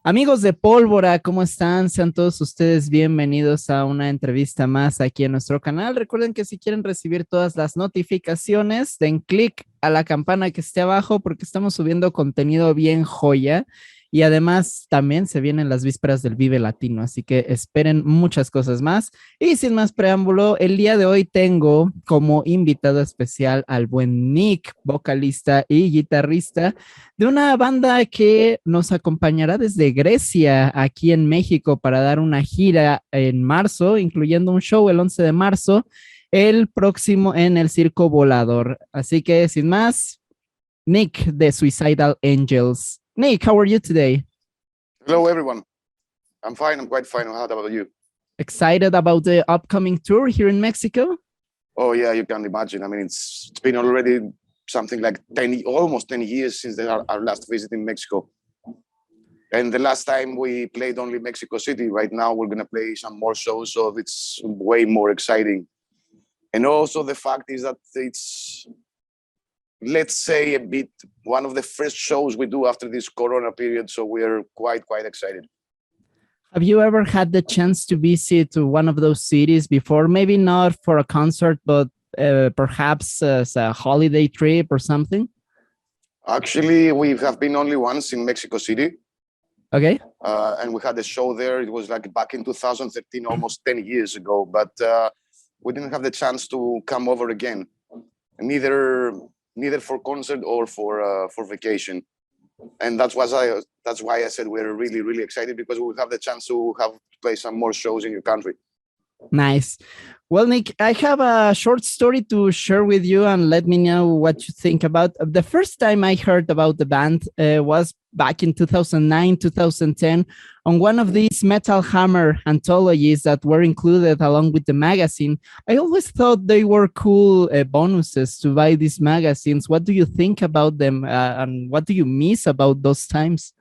Amigos de Pólvora, ¿cómo están? Sean todos ustedes bienvenidos a una entrevista más aquí en nuestro canal. Recuerden que si quieren recibir todas las notificaciones, den clic a la campana que esté abajo porque estamos subiendo contenido bien joya. Y además también se vienen las vísperas del Vive Latino, así que esperen muchas cosas más. Y sin más preámbulo, el día de hoy tengo como invitado especial al buen Nick, vocalista y guitarrista de una banda que nos acompañará desde Grecia aquí en México para dar una gira en marzo, incluyendo un show el 11 de marzo, el próximo en el Circo Volador. Así que sin más, Nick de Suicidal Angels. Nick, how are you today? Hello, everyone. I'm fine. I'm quite fine. How about you? Excited about the upcoming tour here in Mexico? Oh, yeah, you can imagine. I mean, it's been already something like almost 10 years since our last visit in Mexico. And the last time we played only Mexico City. Right now, we're going to play some more shows, so it's way more exciting. And also the fact is that it's, let's say, a bit one of the first shows we do after this Corona period, so we're quite excited. Have you ever had the chance to visit one of those cities before? Maybe not for a concert, but perhaps as a holiday trip or something? Actually, we have been only once in Mexico City. Okay. And we had a show there. It was like back in 2013, almost 10 years ago. But we didn't have the chance to come over again, neither for concert or for vacation. And that's why I said we're really excited, because we have the chance to play some more shows in your country. Nice. Well, Nick, I have a short story to share with you and let me know what you think about. The first time I heard about the band was back in 2009, 2010 on one of these Metal Hammer anthologies that were included along with the magazine. I always thought they were cool bonuses to buy these magazines. What do you think about them and what do you miss about those times?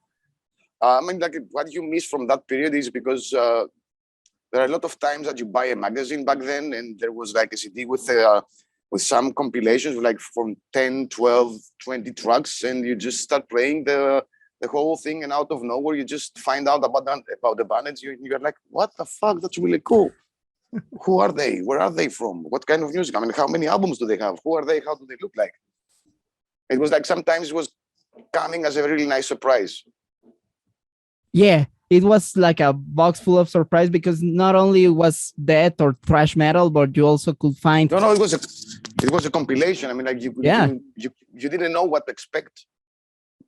I mean, like, what you miss from that period is because there are a lot of times that you buy a magazine back then, and there was like a CD with some compilations, like from 10, 12, 20 tracks, and you just start playing the whole thing, and out of nowhere, you just find out about the band, and you're like, what the fuck? That's really cool. Who are they? Where are they from? What kind of music? I mean, how many albums do they have? Who are they? How do they look like? It was like sometimes it was coming as a really nice surprise. Yeah, it was like a box full of surprise because not only was death or thrash metal, but you also could find. No, it was a compilation. I mean, like you didn't know what to expect.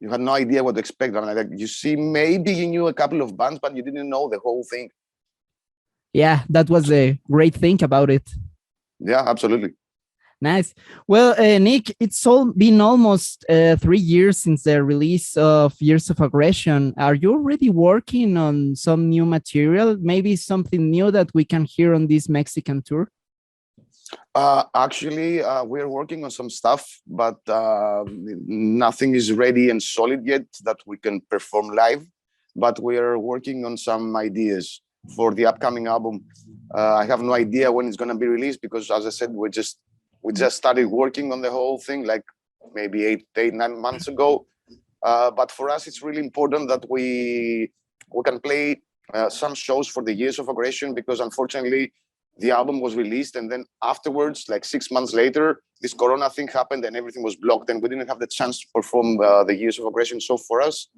You had no idea what to expect. I mean, like you see, maybe you knew a couple of bands, but you didn't know the whole thing. Yeah, that was the great thing about it. Yeah, absolutely. Nice. Well, Nick, it's been almost 3 years since the release of Years of Aggression. Are you already working on some new material? Maybe something new that we can hear on this Mexican tour? Actually, we're working on some stuff, but nothing is ready and solid yet that we can perform live. But we are working on some ideas for the upcoming album. I have no idea when it's going to be released because, as I said, we just started working on the whole thing like maybe 9 months ago. But for us, it's really important that we can play some shows for the Years of Aggression, because unfortunately the album was released and then afterwards, like 6 months later, this Corona thing happened and everything was blocked and we didn't have the chance to perform the Years of Aggression. So for us,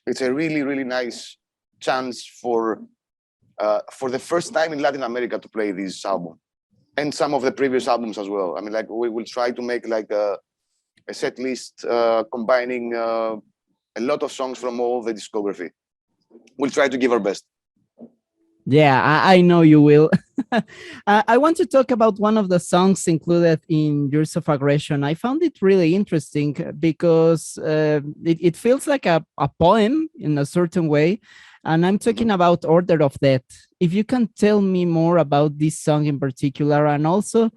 it's a really nice chance for the first time in Latin America to play this album. And some of the previous albums as well. I mean, like we will try to make like a set list combining a lot of songs from all the discography. We'll try to give our best. Yeah, I know you will. I want to talk about one of the songs included in Years of Aggression. I found it really interesting because it feels like a poem in a certain way. And I'm talking about Order of Death. If you can tell me more about this song in particular, and also,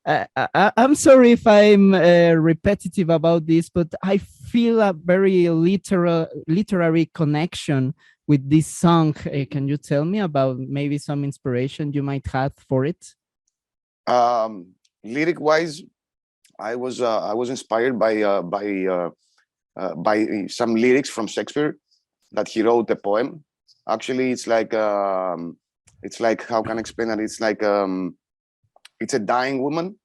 I'm sorry if I'm repetitive about this, but I feel a very literary connection with this song. Can you tell me about maybe some inspiration you might have for it? Lyric-wise, I was inspired by some lyrics from Shakespeare. that he wrote a poem. Actually, it's like how can I explain that? It's like it's a dying woman,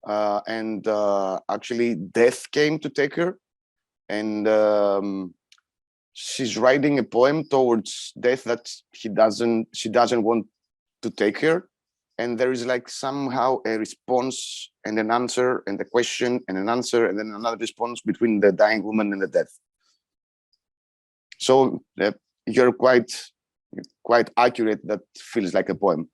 and actually death came to take her, and she's writing a poem towards death that she doesn't want to take her, and there is like somehow a response and an answer, and a question and an answer, and then another response between the dying woman and the death. So you're quite accurate. That feels like a poem.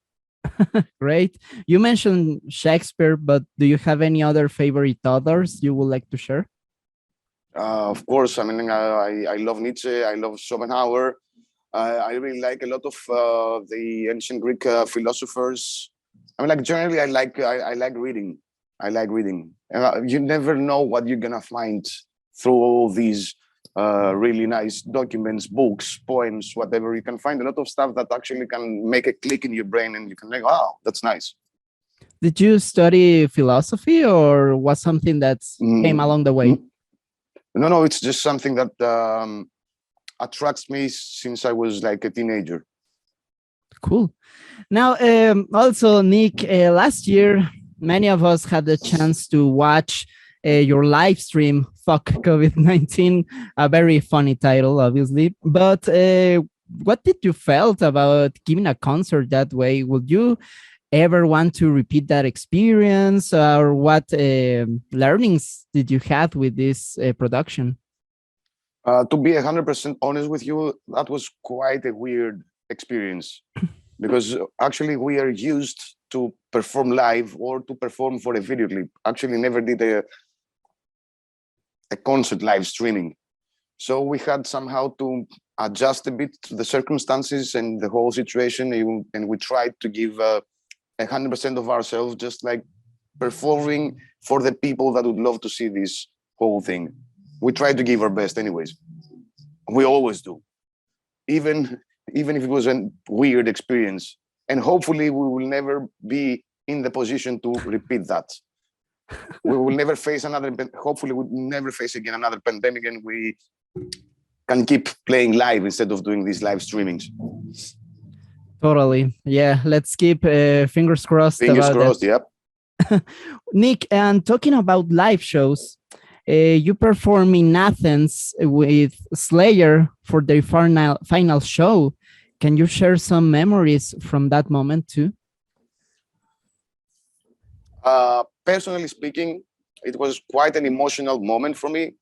Great. You mentioned Shakespeare, but do you have any other favorite authors you would like to share? Of course, I mean, I love Nietzsche. I love Schopenhauer. I really like a lot of the ancient Greek philosophers. I mean, like generally, I like reading. I like reading. You never know what you're gonna find through all these really nice documents, books, poems, whatever. You can find a lot of stuff that actually can make a click in your brain, and you can think, "Wow, that's nice." Did you study philosophy, or was something that came along the way? No, it's just something that attracts me since I was like a teenager. Cool. Now, also, Nick, last year, many of us had the chance to watch your live stream, Fuck COVID-19, a very funny title, obviously. But what did you felt about giving a concert that way? Would you ever want to repeat that experience, or what learnings did you have with this production? To be 100% honest with you, that was quite a weird experience because actually we are used to perform live or to perform for a video clip. Actually, never did a concert live streaming. So we had somehow to adjust a bit to the circumstances and the whole situation, and we tried to give 100% of ourselves, just like performing for the people that would love to see this whole thing. We try to give our best anyways. We always do, even if it was a weird experience. And hopefully we will never be in the position to repeat that. We will never face hopefully we'll never face again another pandemic, and we can keep playing live instead of doing these live streamings. Totally. Yeah, let's keep fingers crossed. Fingers crossed, yep. Nick, and talking about live shows, you perform in Athens with Slayer for their final show. Can you share some memories from that moment too? Personally speaking, it was quite an emotional moment for me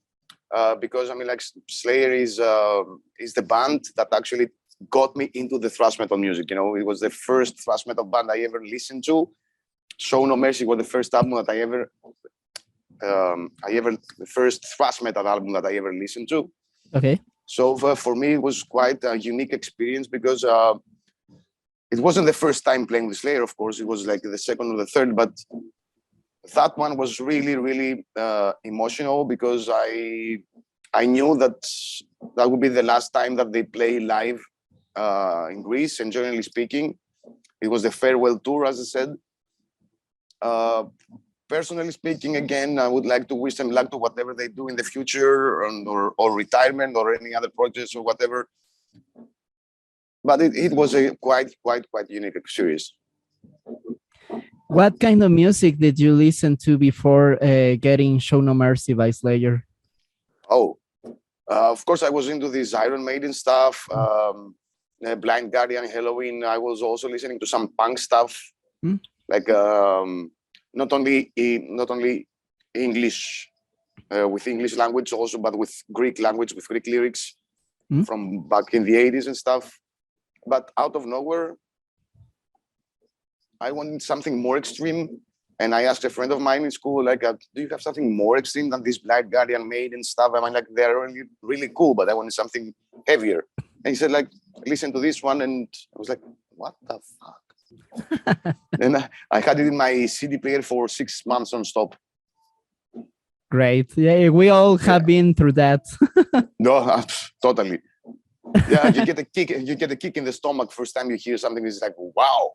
because I mean, like Slayer is the band that actually got me into the thrash metal music. You know, it was the first thrash metal band I ever listened to. Show No Mercy was the first album that the first thrash metal album that I ever listened to. Okay. So for me, it was quite a unique experience because it wasn't the first time playing with Slayer. Of course, it was like the second or the third, but that one was really, really emotional because I knew that would be the last time that they play live in Greece. And generally speaking, it was the farewell tour, as I said. Personally speaking, again, I would like to wish them luck to whatever they do in the future, or retirement, or any other projects or whatever. But it was a quite unique experience. What kind of music did you listen to before getting Show No Mercy by Slayer? Oh, of course, I was into this Iron Maiden stuff, Blind Guardian, Halloween. I was also listening to some punk stuff, like not only English, with English language also, but with Greek language, with Greek lyrics from back in the 80s and stuff. But out of nowhere, I wanted something more extreme. And I asked a friend of mine in school, like, do you have something more extreme than this Blind Guardian Maiden stuff? I mean, like, they're really, really cool, but I wanted something heavier. And he said, like, listen to this one. And I was like, what the fuck? And I had it in my CD player for 6 months non-stop. Great. Yeah, we all have been through that. No, totally. Yeah, you get a kick in the stomach first time you hear something. It's like, wow.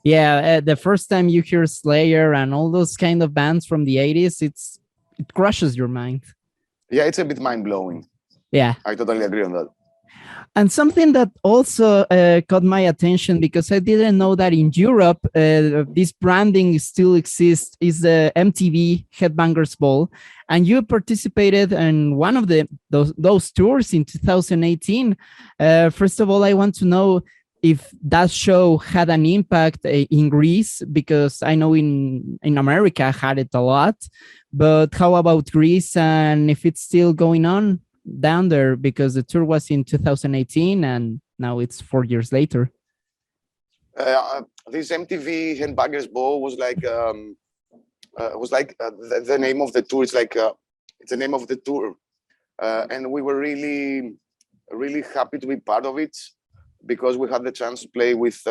Yeah, the first time you hear Slayer and all those kind of bands from the 80s, it crushes your mind. Yeah, it's a bit mind-blowing. Yeah. I totally agree on that. And something that also caught my attention, because I didn't know that in Europe, this branding still exists, is the MTV Headbangers Ball. And you participated in one of those tours in 2018. First of all, I want to know if that show had an impact in Greece, because I know in America had it a lot. But how about Greece, and if it's still going on down there, because the tour was in 2018 and now it's 4 years later? This MTV Headbangers Ball was like the name of the tour. It's like it's the name of the tour, and we were really happy to be part of it, because we had the chance to play with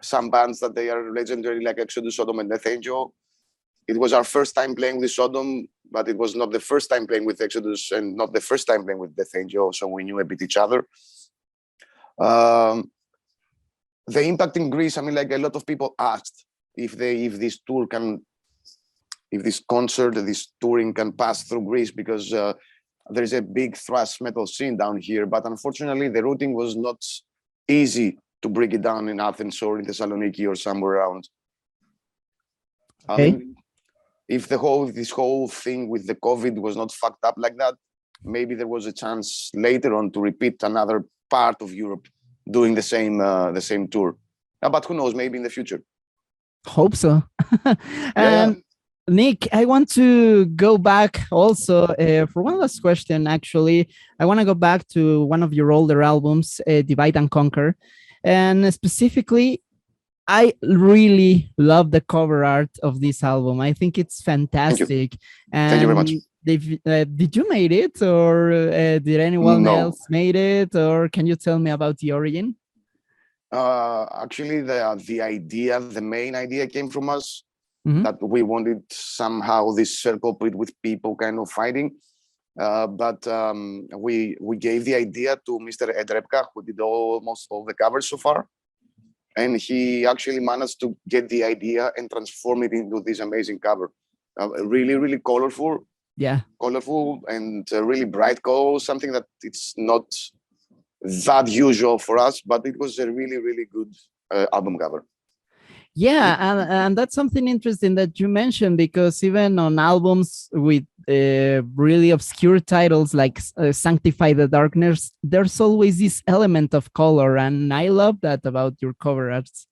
some bands that they are legendary, like Exodus, Sodom, and Death Angel. It was our first time playing with Sodom, but it was not the first time playing with Exodus and not the first time playing with Death Angel, so we knew a bit each other. The impact in Greece, I mean, like a lot of people asked if this concert, this touring can pass through Greece, because there's a big thrash metal scene down here, but unfortunately the routing was not easy to break it down in Athens or in Thessaloniki or somewhere around. Okay. I mean, if this whole thing with the COVID was not fucked up like that, maybe there was a chance later on to repeat another part of Europe doing the same tour. But who knows? Maybe in the future. Hope so. Yeah. Nick, I want to go back also for one last question. Actually, I want to go back to one of your older albums, Divide and Conquer, and specifically, I really love the cover art of this album. I think it's fantastic. Thank you very much. Did you made it, or did anyone else made it, or can you tell me about the origin? Actually, the main idea came from us, that we wanted somehow this circle pit with people kind of fighting. But we gave the idea to Mr. Ed Repka, who did almost all the covers so far. And he actually managed to get the idea and transform it into this amazing cover. Really, really colorful. Yeah. Colorful and really bright colors, something that it's not that usual for us, but it was a really, really good album cover. Yeah, and that's something interesting that you mentioned, because even on albums with really obscure titles like Sanctify the Darkness, there's always this element of color, and I love that about your cover arts.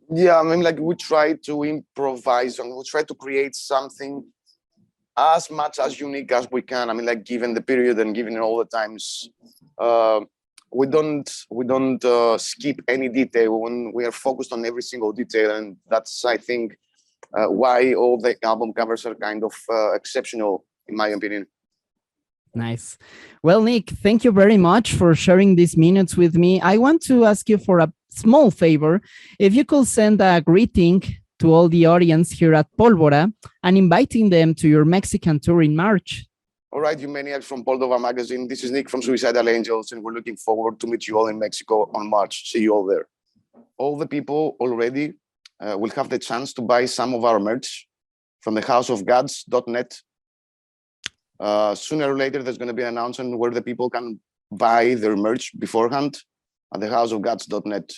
Yeah, I mean, like we try to improvise and we try to create something as much as unique as we can. I mean, like given the period and given all the times, we don't skip any detail when we are focused on every single detail, and that's, I think, why all the album covers are kind of exceptional, in my opinion. Nice. Well, Nick, thank you very much for sharing these minutes with me. I want to ask you for a small favor. If you could send a greeting to all the audience here at Pólvora and inviting them to your Mexican tour in March. All right, you maniacs from Pólvora magazine. This is Nick from Suicidal Angels, and we're looking forward to meet you all in Mexico on March. See you all there. All the people already will have the chance to buy some of our merch from thehouseofgods.net. Sooner or later, there's going to be an announcement where the people can buy their merch beforehand at thehouseofgods.net.